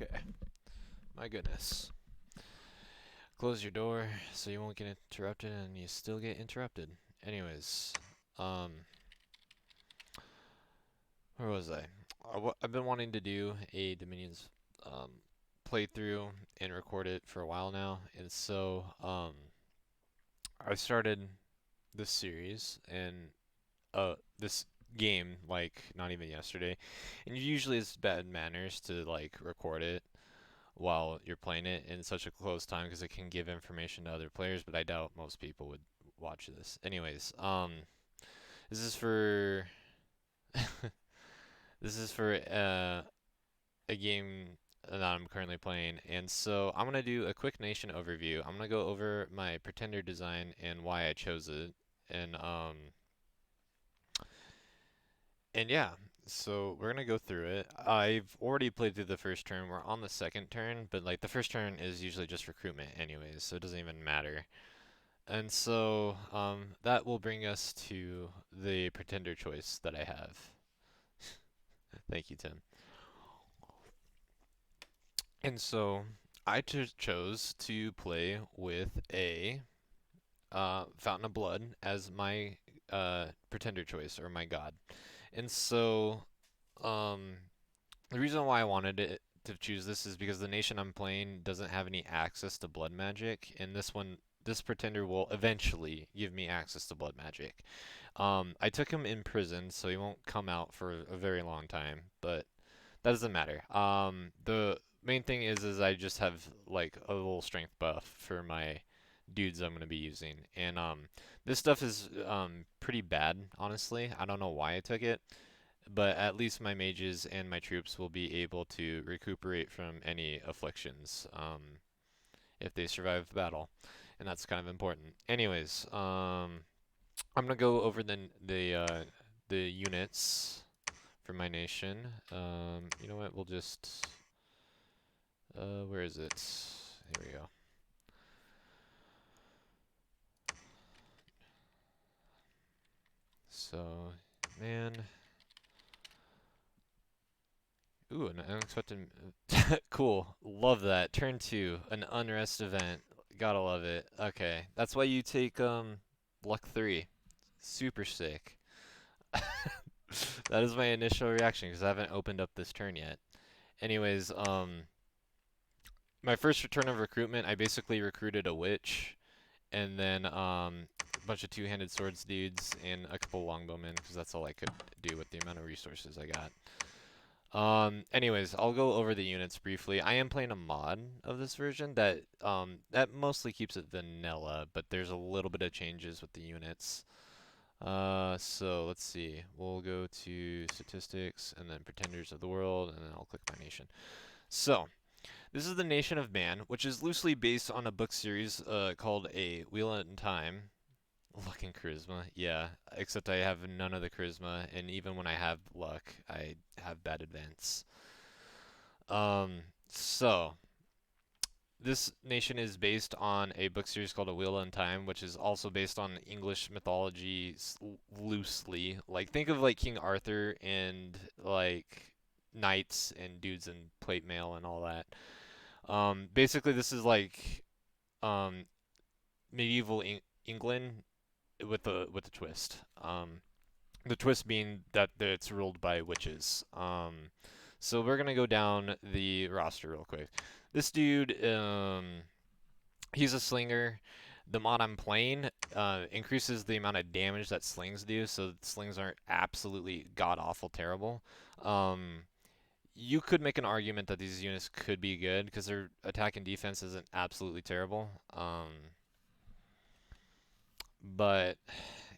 Okay. My goodness. Close your door so you won't get interrupted, and you still get interrupted. Anyways, um, where was I? I've been wanting to do a Dominions um, playthrough and record it for a while now, and so I started this series and this game like not even yesterday, and usually it's bad manners to like record it while you're playing it in such a close time because it can give information to other players, but I doubt most people would watch this. Anyways, this is for this is for a game that I'm currently playing, and so I'm gonna do a quick nation overview. I'm gonna go over my pretender design and why I chose it, and yeah, so we're gonna go through it. I've already played through the first turn. We're on the second turn, but like the first turn is usually just recruitment anyways, so it doesn't even matter. And so that will bring us to the pretender choice that I have. Thank you, Tim. And so I chose to play with a Fountain of Blood as my pretender choice or my god. And so um, the reason why I wanted it to choose this is because the nation I'm playing doesn't have any access to blood magic, and this pretender will eventually give me access to blood magic. I took him in prison, so he won't come out for a very long time, but that doesn't matter. The main thing is I just have like a little strength buff for my dudes I'm gonna be using, and this stuff is pretty bad, honestly. I don't know why I took it, but at least my mages and my troops will be able to recuperate from any afflictions if they survive the battle, and that's kind of important. Anyways, I'm gonna go over the units for my nation. You know what? We'll just where is it? Here we go. So, man, ooh, an unexpected. Cool. Love that. Turn two, an unrest event. Gotta love it. Okay, that's why you take luck three. Super sick. That is my initial reaction because I haven't opened up this turn yet. Anyways, my first return of recruitment, I basically recruited a witch, and then a bunch of two-handed swords dudes and a couple longbowmen because that's all I could do with the amount of resources I got. Anyways, I'll go over the units briefly. I am playing a mod of this version that mostly keeps it vanilla, but there's a little bit of changes with the units. So let's see. We'll go to statistics and then pretenders of the world, and then I'll click my nation. So this is the Nation of Man, which is loosely based on a book series called A Wheel in Time. Luck and charisma, yeah. Except I have none of the charisma, and even when I have luck, I have bad advance. So this nation is based on a book series called A Wheel in Time, which is also based on English mythology loosely. Like think of like King Arthur and like knights and dudes in plate mail and all that. Basically, this is like um, medieval England with a twist. The twist being that it's ruled by witches. So we're gonna go down the roster real quick. This dude, he's a slinger. The mod I'm playing increases the amount of damage that slings do, so slings aren't absolutely god awful terrible. Um, you could make an argument that these units could be good because their attack and defense isn't absolutely terrible. But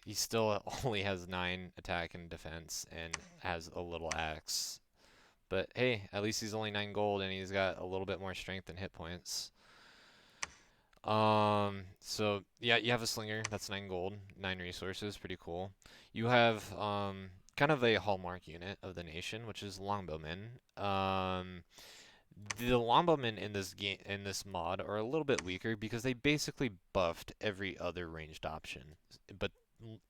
he still only has 9 attack and defense and has a little axe. But hey, at least he's only 9 gold and he's got a little bit more strength and hit points. So yeah, you have a slinger, that's 9 gold, 9 resources, pretty cool. You have kind of a hallmark unit of the nation, which is Longbowmen. The Longbowmen in this game in this mod are a little bit weaker because they basically buffed every other ranged option, but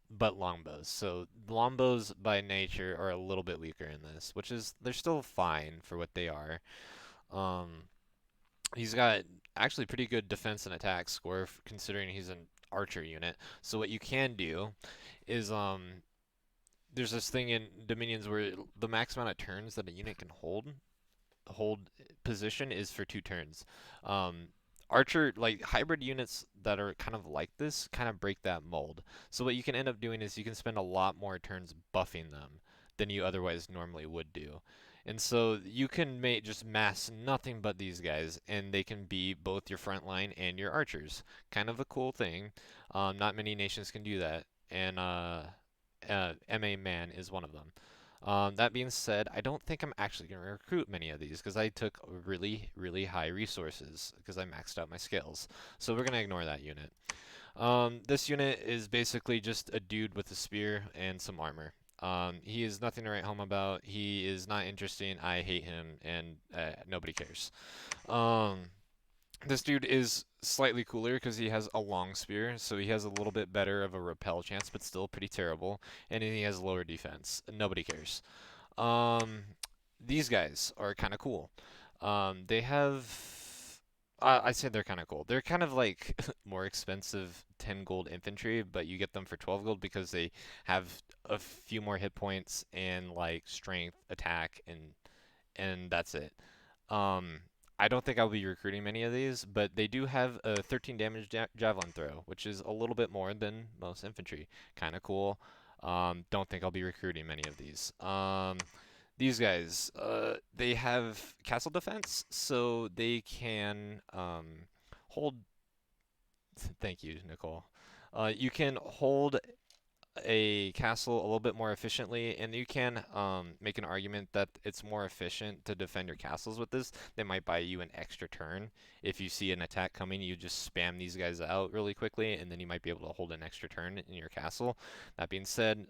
but longbows. So longbows by nature are a little bit weaker in this, which is they're still fine for what they are. He's got actually pretty good defense and attack score considering he's an archer unit. So what you can do is there's this thing in Dominions where the max amount of turns that a unit can hold position is for 2 turns. Um, Archer, like hybrid units that are kind of like this, kind of break that mold. So what you can end up doing is you can spend a lot more turns buffing them than you otherwise normally would do. And so you can just mass nothing but these guys, and they can be both your front line and your archers. Kind of a cool thing. Not many nations can do that, and MAman is one of them. That being said, I don't think I'm actually going to recruit many of these because I took really, really high resources because I maxed out my skills. So we're going to ignore that unit. This unit is basically just a dude with a spear and some armor. He is nothing to write home about. He is not interesting. I hate him, and nobody cares. Um, this dude is slightly cooler because he has a long spear, so he has a little bit better of a repel chance, but still pretty terrible. And he has lower defense. Nobody cares. Um, these guys are kind of cool. They have. I say they're kind of cool. They're kind of like more expensive 10 gold infantry, but you get them for 12 gold because they have a few more hit points and like strength, attack, and that's it. Um, I don't think I'll be recruiting many of these, but they do have a 13 damage javelin throw, which is a little bit more than most infantry. Kind of cool. Don't think I'll be recruiting many of these. These guys, they have castle defense, so they can hold. Thank you, Nicole. You can hold a castle a little bit more efficiently, and you can make an argument that it's more efficient to defend your castles with this. They might buy you an extra turn. If you see an attack coming, you just spam these guys out really quickly, and then you might be able to hold an extra turn in your castle. That being said,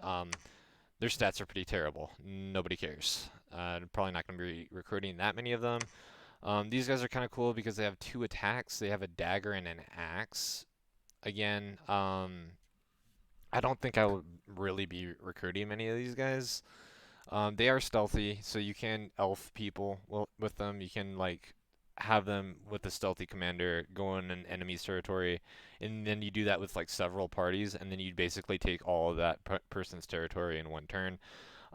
their stats are pretty terrible. Nobody cares. Probably not going to be recruiting that many of them. These guys are kind of cool because they have 2 attacks. They have a dagger and an axe. Again, I don't think I would really be recruiting many of these guys. They are stealthy, so you can elf people with them. You can like have them with a stealthy commander go in an enemy's territory, and then you do that with like several parties, and then you basically take all of that person's territory in one turn.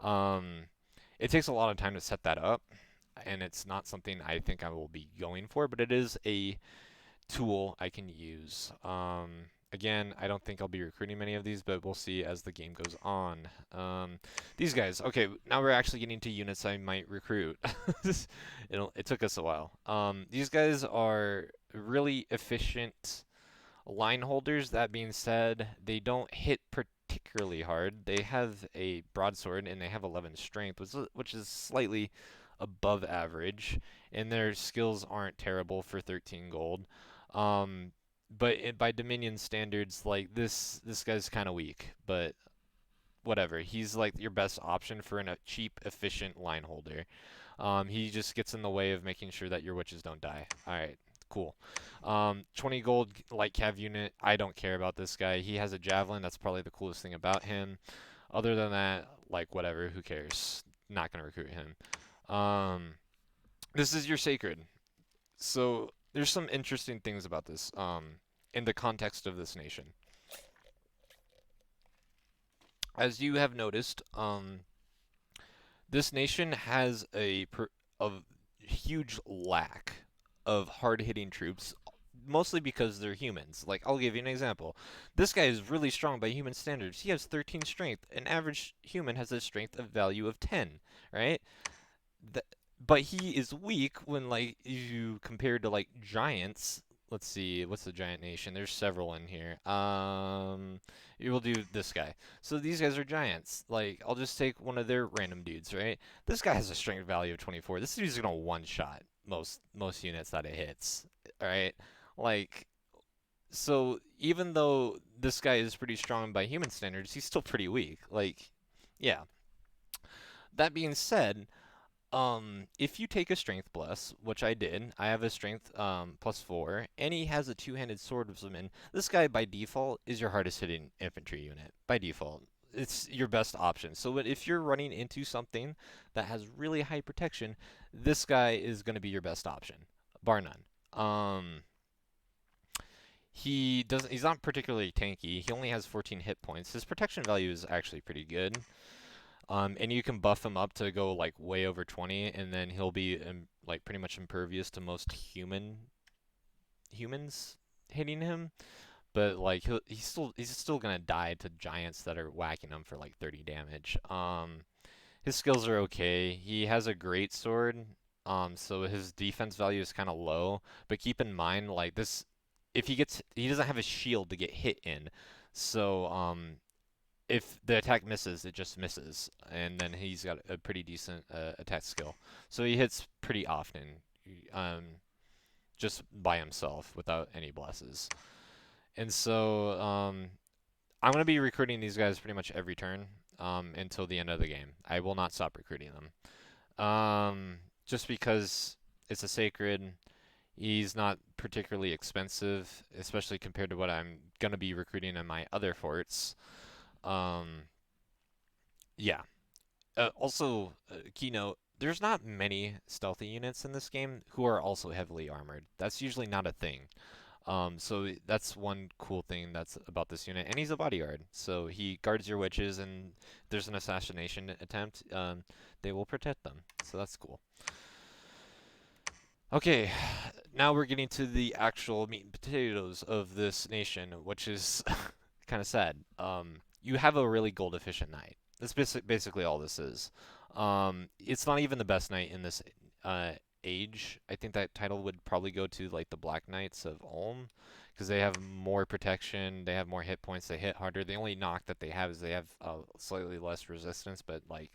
Um, it takes a lot of time to set that up, and it's not something I think I will be going for, but it is a tool I can use. Again, I don't think I'll be recruiting many of these, but we'll see as the game goes on. These guys, okay, now we're actually getting to units I might recruit. It took us a while. These guys are really efficient line holders. That being said, they don't hit particularly hard. They have a broadsword and they have 11 strength, which is slightly above average, and their skills aren't terrible for 13 gold. But by Dominion standards, like this guy's kind of weak, but whatever. He's like your best option for a cheap, efficient line holder. He just gets in the way of making sure that your witches don't die. All right, cool. 20 gold light cav unit. I don't care about this guy. He has a javelin. That's probably the coolest thing about him. Other than that, like whatever. Who cares? Not gonna recruit him. This is your sacred. So there's some interesting things about this. In the context of this nation. As you have noticed, this nation has a huge lack of hard-hitting troops, mostly because they're humans. Like, I'll give you an example. This guy is really strong by human standards. He has 13 strength. An average human has a strength of value of 10, right? But he is weak when, like, you compare to, like, giants. Let's see, what's the giant nation? There's several in here. You will do this guy. So these guys are giants. Like, I'll just take one of their random dudes, right? This guy has a strength value of 24. This dude's gonna one-shot most units that it hits. Alright? Like, so even though this guy is pretty strong by human standards, he's still pretty weak. Like, yeah. That being said, if you take a strength plus, which I did, I have a strength +4, and he has a two-handed swordsman. This guy by default is your hardest hitting infantry unit by default. it's your best option. So if you're running into something that has really high protection, this guy is going to be your best option, bar none. Um, he's not particularly tanky. He only has 14 hit points. His protection value is actually pretty good. And you can buff him up to go like way over 20, and then he'll be like pretty much impervious to most humans hitting him. But like he's still gonna die to giants that are whacking him for like 30 damage. His skills are okay. He has a great sword, so his defense value is kind of low. But keep in mind, like this, if he doesn't have a shield to get hit in, so if the attack misses, it just misses, and then he's got a pretty decent attack skill. So he hits pretty often, um, just by himself without any blesses. And so I'm going to be recruiting these guys pretty much every turn until the end of the game. I will not stop recruiting them. Just because it's a sacred, he's not particularly expensive, especially compared to what I'm going to be recruiting in my other forts. Um, yeah. Also, keynote, there's not many stealthy units in this game who are also heavily armored. That's usually not a thing. So that's one cool thing that's about this unit, and he's a bodyguard, so he guards your witches, and if there's an assassination attempt, they will protect them. So that's cool. Okay, now we're getting to the actual meat and potatoes of this nation, which is kind of sad. You have a really gold efficient knight. That's basically all this is. It's not even the best knight in this uh, age. I think that title would probably go to like the Black Knights of Ulm, because they have more protection, they have more hit points, they hit harder. The only knock that they have is they have slightly less resistance, but like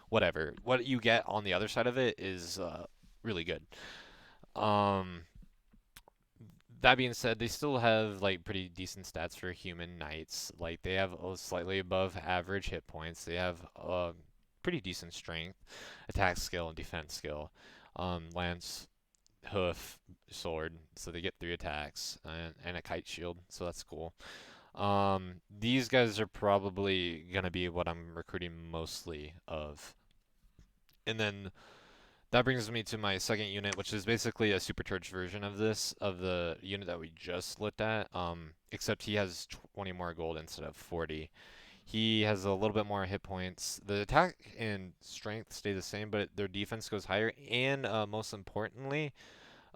whatever. What you get on the other side of it is really good. Um, that being said, they still have like pretty decent stats for human knights. Like they have slightly above average hit points. They have pretty decent strength, attack skill, and defense skill. Lance, hoof, sword, so they get 3 attacks, and a kite shield, so that's cool. These guys are probably gonna be what I'm recruiting mostly of. And then that brings me to my second unit, which is basically a supercharged version of this, of the unit that we just looked at, except he has 20 more gold instead of 40. He has a little bit more hit points. The attack and strength stay the same, but their defense goes higher, and most importantly,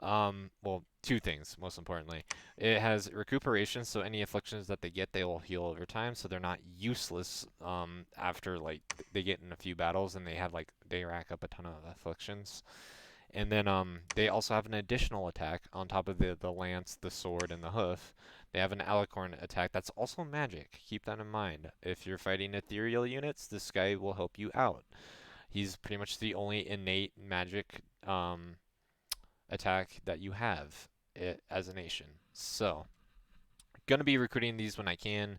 well, two things, most importantly. It has recuperation, so any afflictions that they get, they will heal over time, so they're not useless after, like, they get in a few battles and they rack up a ton of afflictions. And then they also have an additional attack on top of the lance, the sword, and the hoof. They have an alicorn attack that's also magic. Keep that in mind. If you're fighting ethereal units, this guy will help you out. He's pretty much the only innate magic attack that you have as a nation. So, gonna be recruiting these when I can.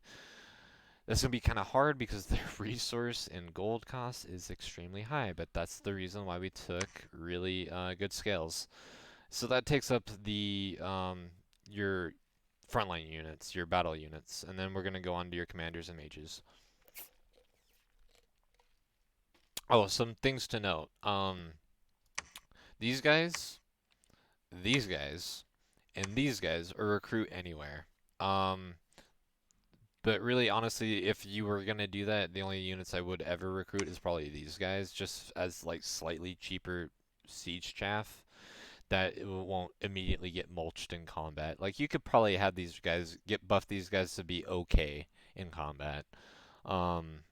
That's gonna be kind of hard because their resource and gold cost is extremely high, but that's the reason why we took really good scales. So that takes up the your frontline units, your battle units, and then we're gonna go on to your commanders and mages. Oh, some things to note. These guys, these guys, and these guys are recruit anywhere. Um, but really, honestly, if you were gonna do that, the only units I would ever recruit is probably these guys, just as like slightly cheaper siege chaff that it won't immediately get mulched in combat. Like you could probably have these guys buff these guys to be okay in combat. Um,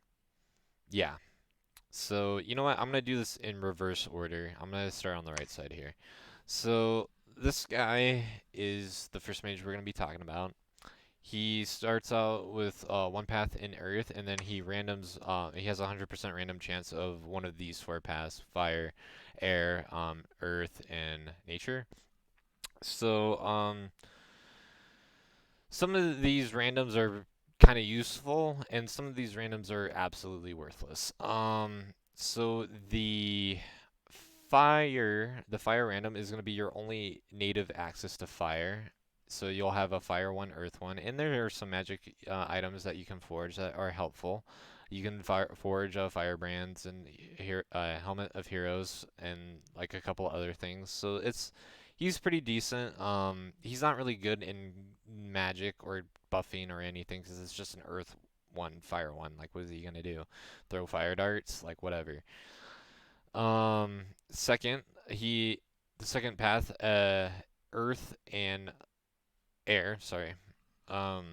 yeah. So you know what? I'm gonna do this in reverse order. I'm gonna start on the right side here. So this guy is the first mage we're gonna be talking about. He starts out with one path in Earth, and then he randoms. He has a 100% random chance of one of these 4 paths: Fire, Air, Earth, and Nature. So some of these randoms are kind of useful, and some of these randoms are absolutely worthless. So the fire random is going to be your only native access to fire. So you'll have a fire one, earth one, and there are some magic items that you can forge that are helpful. You can forge firebrands and helmet of heroes and like a couple other things. So he's pretty decent. He's not really good in magic or buffing or anything because it's just an earth one, fire one. Like, what is he gonna do? Throw fire darts? Like, whatever. Second, the second path, earth and air. Sorry. Um,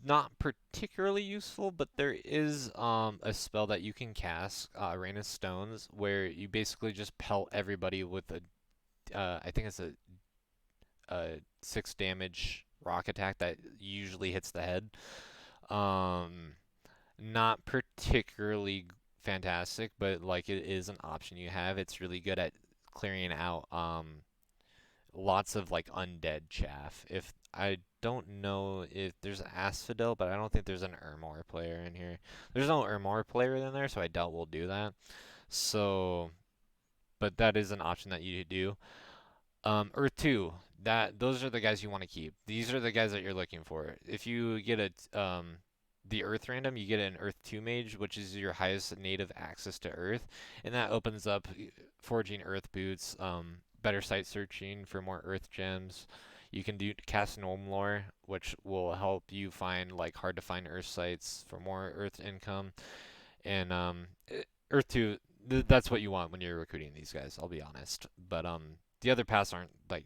not particularly useful, but there is a spell that you can cast, Rain of Stones, where you basically just pelt everybody with I think it's a 6 damage rock attack that usually hits the head. Um, Not particularly fantastic, but like it is an option you have. It's really good at clearing out lots of like undead chaff. If I don't know if there's Asphodel, but I don't think there's an Ermor player in here. There's no Ermor player in there, so I doubt we'll do that. So, but that is an option that you do. Earth 2, those are the guys you want to keep. These are the guys that you're looking for. If you get the Earth random, you get an Earth 2 mage, which is your highest native access to Earth, and that opens up forging Earth boots, better site searching for more Earth gems. You can do cast Gnome Lore, which will help you find like hard to find Earth sites for more Earth income. And Earth 2, that's what you want when you're recruiting these guys, I'll be honest. But the other paths aren't like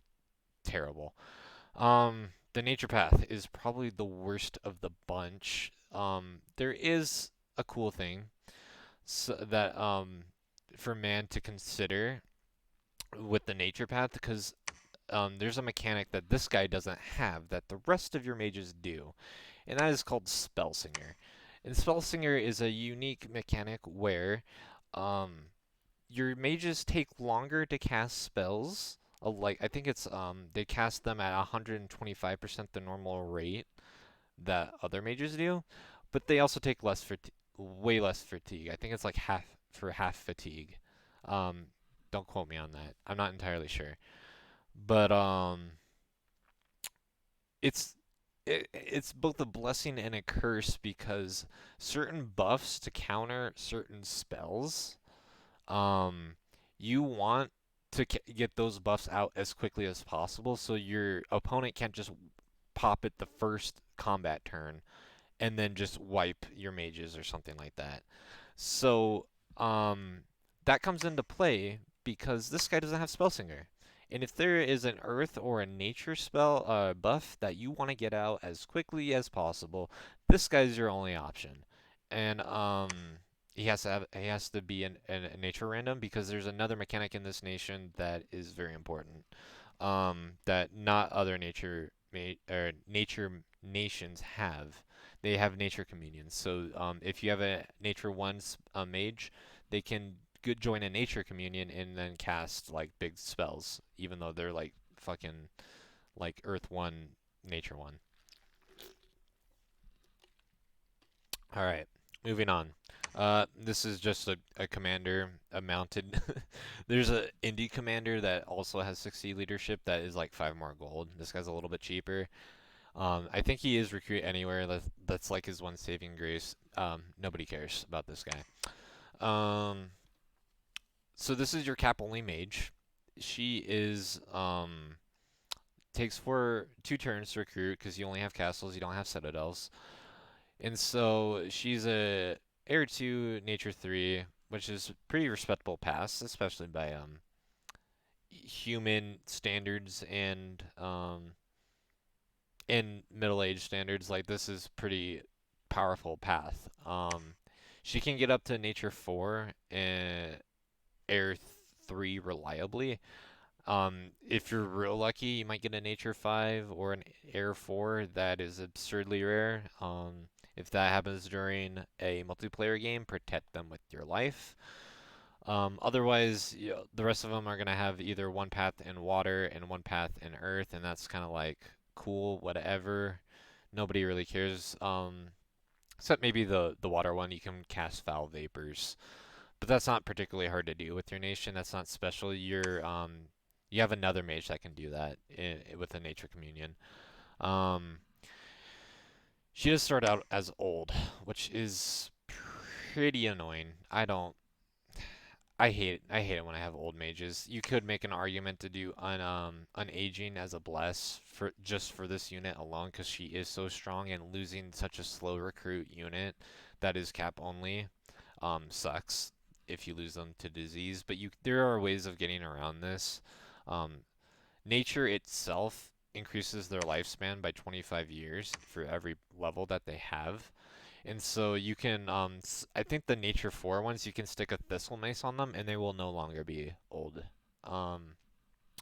terrible. The nature path is probably the worst of the bunch. There is a cool thing that for man to consider with the nature path because there's a mechanic that this guy doesn't have that the rest of your mages do, and that is called Spellsinger. And Spellsinger is a unique mechanic where um, your mages take longer to cast spells. Like I think it's they cast them at 125% the normal rate that other mages do, but they also take way less fatigue. I think it's like half fatigue. Um, don't quote me on that. I'm not entirely sure, but it's it's both a blessing and a curse because certain buffs to counter certain spells um, you want to get those buffs out as quickly as possible so your opponent can't just pop it the first combat turn and then just wipe your mages or something like that. So that comes into play because this guy doesn't have Spellsinger. And if there is an earth or a nature spell buff that you want to get out as quickly as possible, this guy's your only option. And he has to be a nature random because there's another mechanic in this nation that is very important. That not other nature nations have. They have nature communions. So if you have a nature one mage, they can join a nature communion and then cast like big spells, even though they're like fucking like Earth one, Nature one. All right, moving on. This is just a commander, a mounted. There's a indie commander that also has 60 leadership that is like 5 more gold. This guy's a little bit cheaper. I think he is recruit anywhere. That's like his one saving grace. Nobody cares about this guy. So this is your cap only mage. She is takes for 2 turns to recruit because you only have castles, you don't have citadels. And so she's a Air 2, Nature 3, which is pretty respectable pass, especially by human standards and middle age standards. Like this is pretty powerful path. She can get up to Nature 4 and Air 3 reliably. If you're real lucky, you might get a Nature 5 or an Air 4. That is absurdly rare. If that happens during a multiplayer game, protect them with your life. Otherwise, the rest of them are going to have either one path in water and one path in earth, and that's kind of like cool, whatever. Nobody really cares. Except maybe the water one, you can cast foul vapors. But that's not particularly hard to do with your nation. That's not special. You have another mage that can do that with a nature communion. Um, She does start out as old, which is pretty annoying. I hate it when I have old mages. You could make an argument to do unaging as a bless for just for this unit alone because she is so strong, and losing such a slow recruit unit that is cap only sucks if you lose them to disease. But there are ways of getting around this. Um, Nature itself increases their lifespan by 25 years for every level that they have. And so you can, I think the Nature 4 ones, you can stick a Thistle Mace on them and they will no longer be old. Um,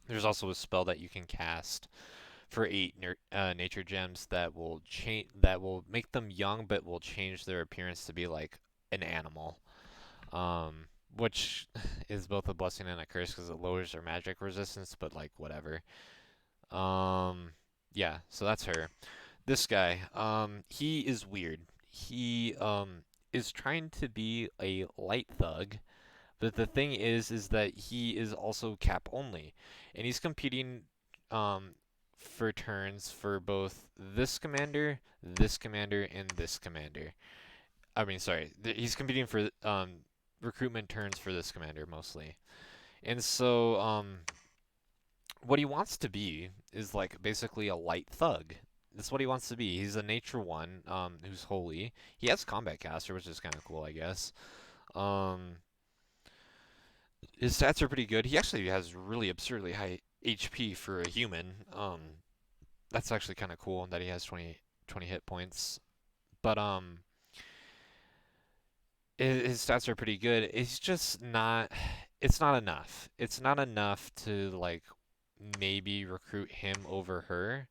there's also a spell that you can cast for 8 Nature Gems that will make them young but will change their appearance to be like an animal. Which is both a blessing and a curse because it lowers their magic resistance, but like whatever. Um, yeah, so that's her. This guy, he is weird. He is trying to be a light thug, but the thing is that he is also cap only, and he's competing, um, for turns for both this commander, and this commander. I mean, sorry, he's competing for recruitment turns for this commander mostly, and so what he wants to be is like basically a light thug. That's what he wants to be. He's a nature one, who's holy. He has combat caster, which is kind of cool, I guess. Um, his stats are pretty good. He actually has really absurdly high HP for a human. That's actually kind of cool that he has 20 hit points. But his stats are pretty good. It's just not. It's not enough. It's not enough to like maybe recruit him over her.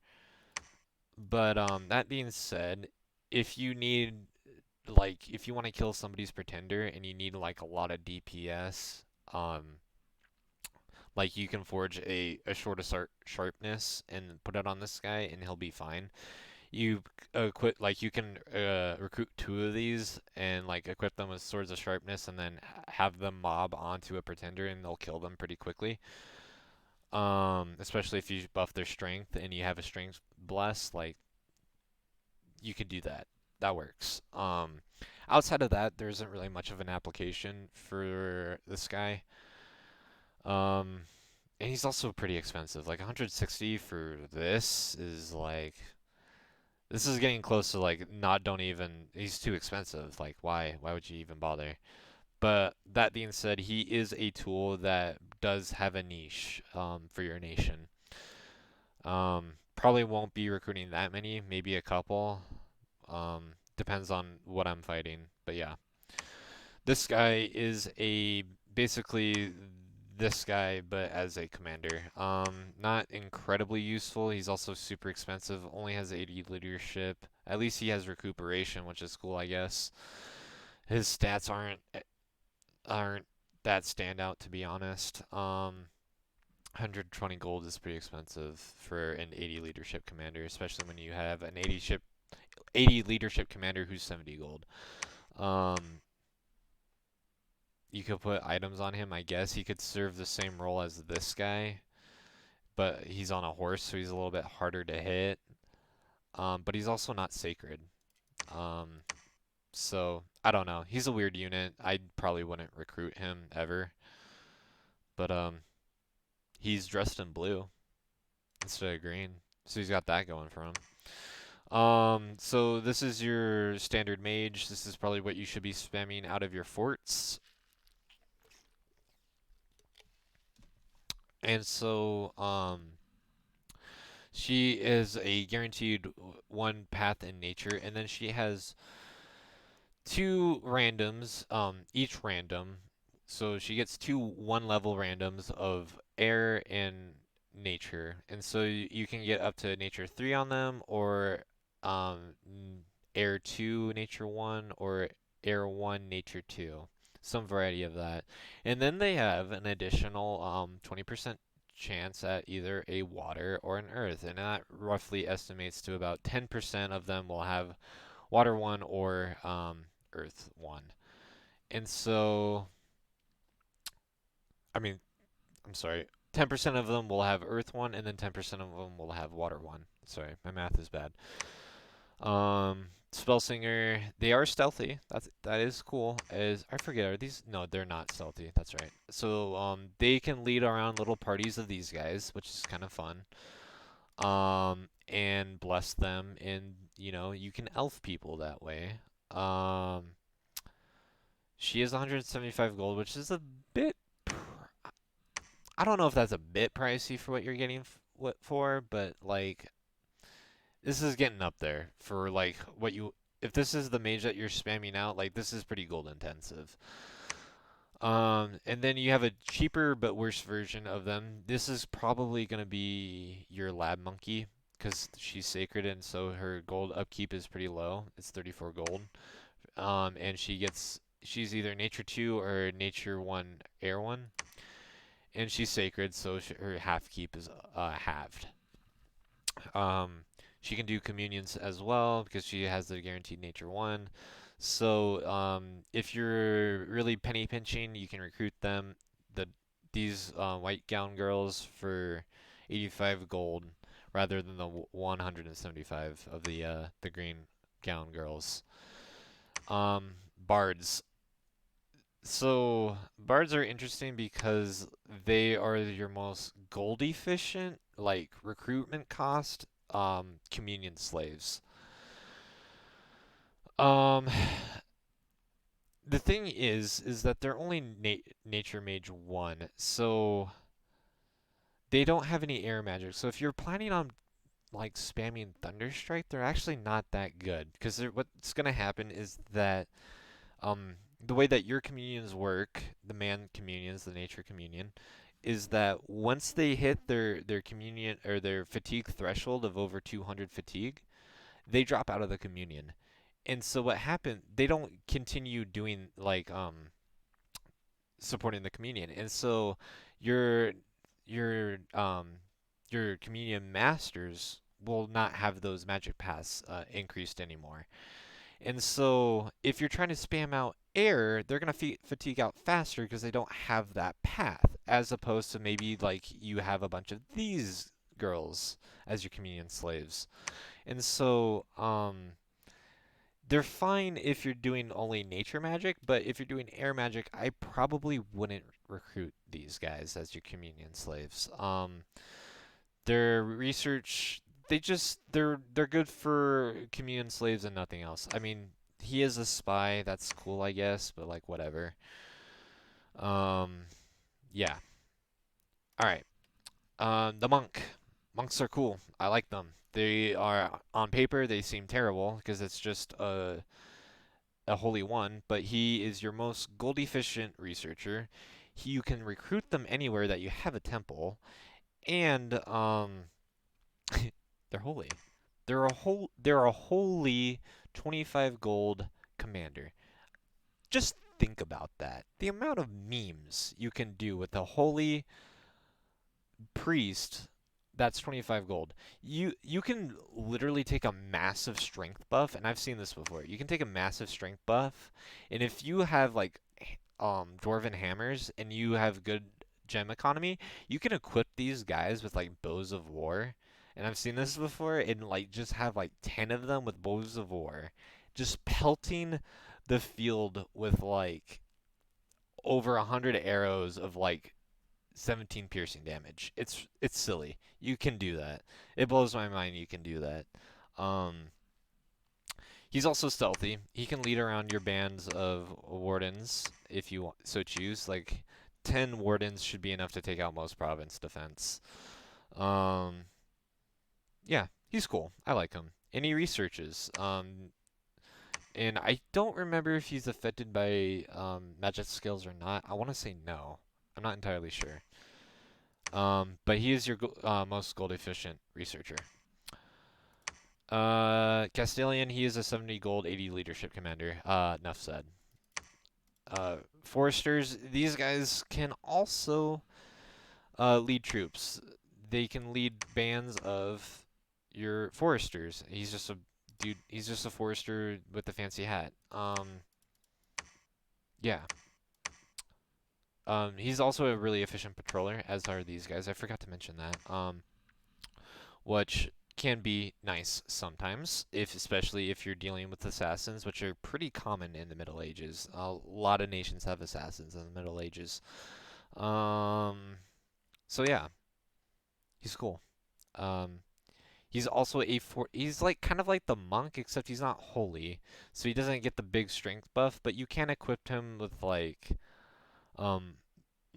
But that being said, if you need if you want to kill somebody's pretender and you need like a lot of DPS, like you can forge a sword of sharpness and put it on this guy and he'll be fine. You equip like you can recruit 2 of these and like equip them with swords of sharpness and then have them mob onto a pretender and they'll kill them pretty quickly. Especially if you buff their strength and you have a strength bless, like you could do that. That works. Outside of that, there isn't really much of an application for this guy. Um, and he's also pretty expensive. Like 160 for this is like this is getting close to like not don't even he's too expensive. Like why would you even bother? But that being said, he is a tool that does have a niche for your nation. Probably won't be recruiting that many, maybe a couple. Depends on what I'm fighting. But yeah, this guy is a basically this guy, but as a commander. Not incredibly useful. He's also super expensive. Only has 80 leadership. At least he has recuperation, which is cool, I guess. His stats aren't that standout, to be honest. 120 gold is pretty expensive for an 80 leadership commander, especially when you have an 80 leadership commander who's 70 gold. Um, you could put items on him, I guess. He could serve the same role as this guy, but he's on a horse, so he's a little bit harder to hit. But he's also not sacred. Um, so I don't know. He's a weird unit. I probably wouldn't recruit him ever. But he's dressed in blue instead of green, so he's got that going for him. So this is your standard mage. This is probably what you should be spamming out of your forts. And so, she is a guaranteed 1 path in nature, and then she has 2 randoms, each random. So she gets 2 1-level randoms of air and nature, and so you can get up to nature 3 on them, or air 2 nature 1, or air 1 nature 2, some variety of that. And then they have an additional 20% chance at either a water or an earth, and that roughly estimates to about 10% of them will have water 1 or earth 1. And so, I mean, I'm sorry, 10% of them will have earth 1, and then 10% of them will have water 1. Sorry, my math is bad. Spellsinger, they are stealthy. That is cool. Is I forget, are these? No, they're not stealthy. That's right. So they can lead around little parties of these guys, which is kind of fun. And bless them, and you can elf people that way. Um, she is 175 gold, which is a bit. I don't know if that's a bit pricey for what you're getting what for, but like this is getting up there for like what you. If this is the mage that you're spamming out, like this is pretty gold intensive. And then you have a cheaper but worse version of them. This is probably gonna be your lab monkey because she's sacred and so her gold upkeep is pretty low. It's 34 gold. And she's either nature 2 or nature 1 air 1, and she's sacred, so her half keep is halved. Um, she can do communions as well because she has the guaranteed nature 1. So if you're really penny pinching, you can recruit them. The these white gown girls for 85 gold rather than the 175 of the green gown girls. Bards. So bards are interesting because they are your most gold efficient, like recruitment cost, communion slaves. Um, the thing is that they're only nature mage 1, so they don't have any air magic. So if you're planning on like spamming Thunderstrike, they're actually not that good because what's gonna happen is that the way that your communions work, the man communions, the nature communion, is that once they hit their communion or their fatigue threshold of over 200 fatigue, they drop out of the communion. And so what happened? They don't continue doing like supporting the communion, and so your your um your communion masters will not have those magic paths increased anymore. And so if you're trying to spam out air, they're going to fatigue out faster because they don't have that path, as opposed to maybe like you have a bunch of these girls as your communion slaves. And so they're fine if you're doing only nature magic, but if you're doing air magic, I probably wouldn't recruit these guys as your communion slaves. Their research, they're good for communion slaves and nothing else. I mean, he is a spy, that's cool, I guess, but like whatever. Um, yeah. All right. The monk. Monks are cool. I like them. They are on paper they seem terrible because it's just a holy one, but he is your most gold efficient researcher. You can recruit them anywhere that you have a temple, and they're holy. They're a holy 25 gold commander. Just think about that. The amount of memes you can do with a holy priest that's 25 gold. You can literally take a massive strength buff, and I've seen this before. You can take a massive strength buff, and if you have like dwarven hammers and you have good gem economy, you can equip these guys with like bows of war. And I've seen this before, and like just have like 10 of them with bows of war, just pelting the field with like over 100 arrows of like 17 piercing damage. It's silly. You can do that. It blows my mind you can do that. Um, he's also stealthy. He can lead around your bands of wardens if you so choose. Like 10 wardens should be enough to take out most province defense. Um, yeah, he's cool. I like him. And he researches. And I don't remember if he's affected by magic skills or not. I want to say no. I'm not entirely sure. But he is your most gold efficient researcher. Castilian, he is a 70 gold, 80 leadership commander. Enough said. Foresters, these guys can also lead troops. They can lead bands of your foresters. He's just a dude. He's just a forester with a fancy hat. Yeah. He's also a really efficient patroller, as are these guys. I forgot to mention that. Which can be nice sometimes, especially if you're dealing with assassins, which are pretty common in the Middle Ages. A lot of nations have assassins in the Middle Ages. Um, so yeah, he's cool. Um, he's also he's like kind of like the monk, except he's not holy, so he doesn't get the big strength buff. But you can equip him with um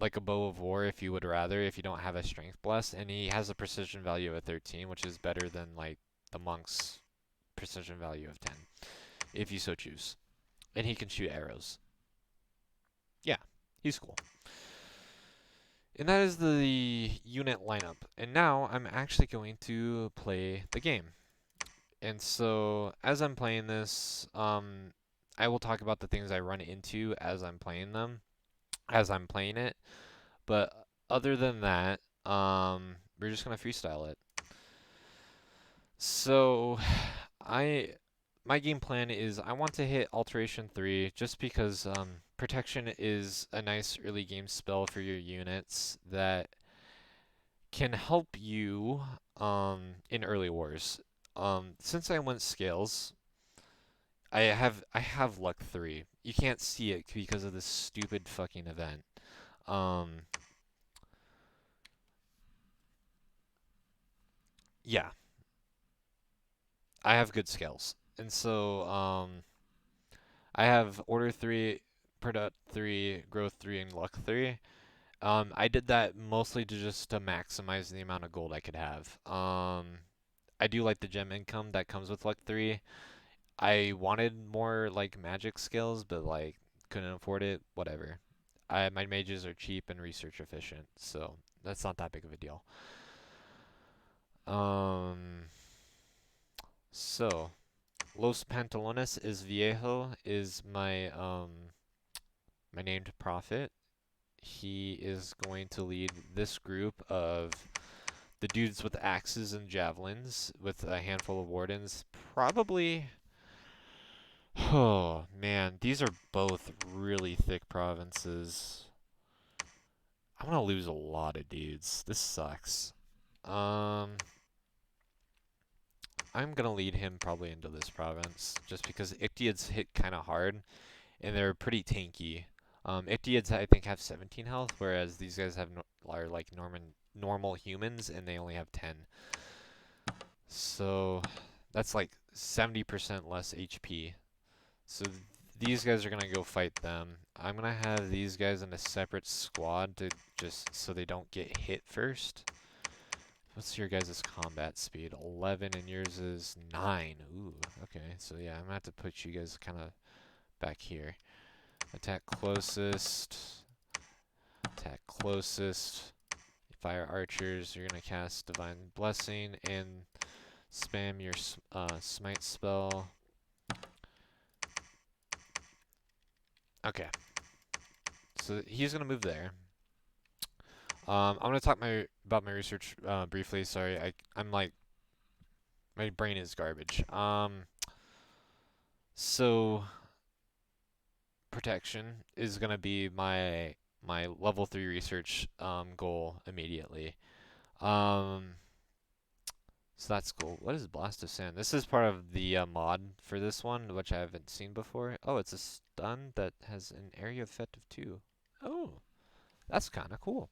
like a bow of war if you would rather, if you don't have a strength bless, and he has a precision value of 13, which is better than like the monk's precision value of 10, if you so choose. And he can shoot arrows. Yeah, he's cool. And that is the unit lineup. And now I'm actually going to play the game. And so as I'm playing this, I will talk about the things I run into as I'm playing them, as I'm playing it. But other than that, we're just gonna freestyle it. So, I my game plan is I want to hit Alteration 3 just because Protection is a nice early game spell for your units that can help you in early wars. Since I went scales, I have luck 3. You can't see it because of this stupid fucking event. Um, yeah, I have good scales. And so I have Order 3, Product 3, Growth 3, and Luck 3. I did that mostly to maximize the amount of gold I could have. I do like the gem income that comes with Luck 3. I wanted more like magic skills, but like couldn't afford it. Whatever. My mages are cheap and research efficient, so that's not that big of a deal. Um, so Los Pantalones is Viejo is my named prophet. He is going to lead this group of the dudes with axes and javelins with a handful of wardens. Probably. Oh man, these are both really thick provinces. I'm gonna lose a lot of dudes. This sucks. Um, I'm gonna lead him probably into this province just because Ictiads hit kind of hard and they're pretty tanky. Ictiads I think have 17 health, whereas these guys are like normal humans and they only have 10. So that's like 70% less HP. So these guys are gonna go fight them. I'm gonna have these guys in a separate squad to just so they don't get hit first. What's your guys' combat speed? 11 and yours is 9. Ooh, okay. So yeah, I'm gonna have to put you guys kind of back here. Attack closest. Attack closest. Fire archers, you're gonna cast Divine Blessing and spam your smite spell. Okay. So he's gonna move there. I'm gonna talk about my research briefly. Sorry, I'm like my brain is garbage. So protection is gonna be my level 3 research goal immediately. Um, so that's cool. What is Blast of Sand? This is part of the mod for this one, which I haven't seen before. Oh, it's a stun that has an area effect of 2. Oh, that's kind of cool.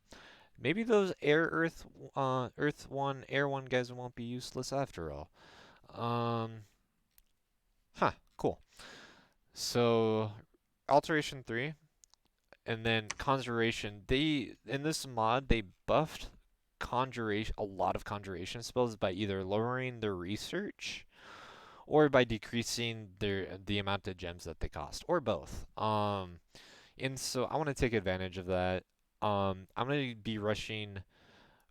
Maybe those Earth 1, Air 1 guys won't be useless after all. Huh, cool. So, Alteration 3, and then Conjuration. In this mod, they buffed a lot of Conjuration spells by either lowering their research or by decreasing the amount of gems that they cost, or both. And so I want to take advantage of that. I'm going to be rushing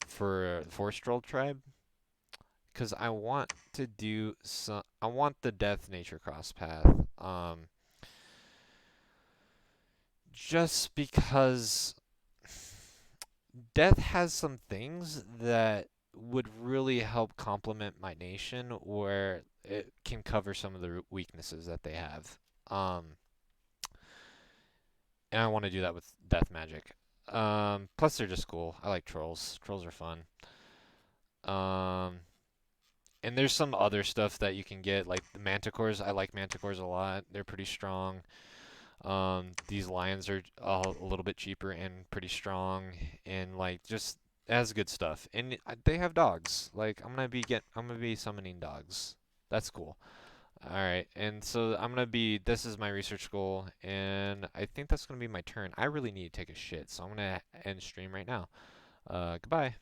for Forest Troll Tribe because I want to do some. I want the Death Nature Cross path. Just because Death has some things that would really help complement my nation, where it can cover some of the weaknesses that they have. Um, and I want to do that with Death Magic. Plus, they're just cool. I like trolls. Trolls are fun. Um, And there's some other stuff that you can get, like the manticores. I like manticores a lot. They're pretty strong. These lions are a little bit cheaper and pretty strong, and like just as good stuff. And they have dogs. Like I'm gonna be summoning dogs. That's cool. All right, and so this is my research goal, and I think that's gonna be my turn. I really need to take a shit, so I'm gonna end stream right now. Goodbye.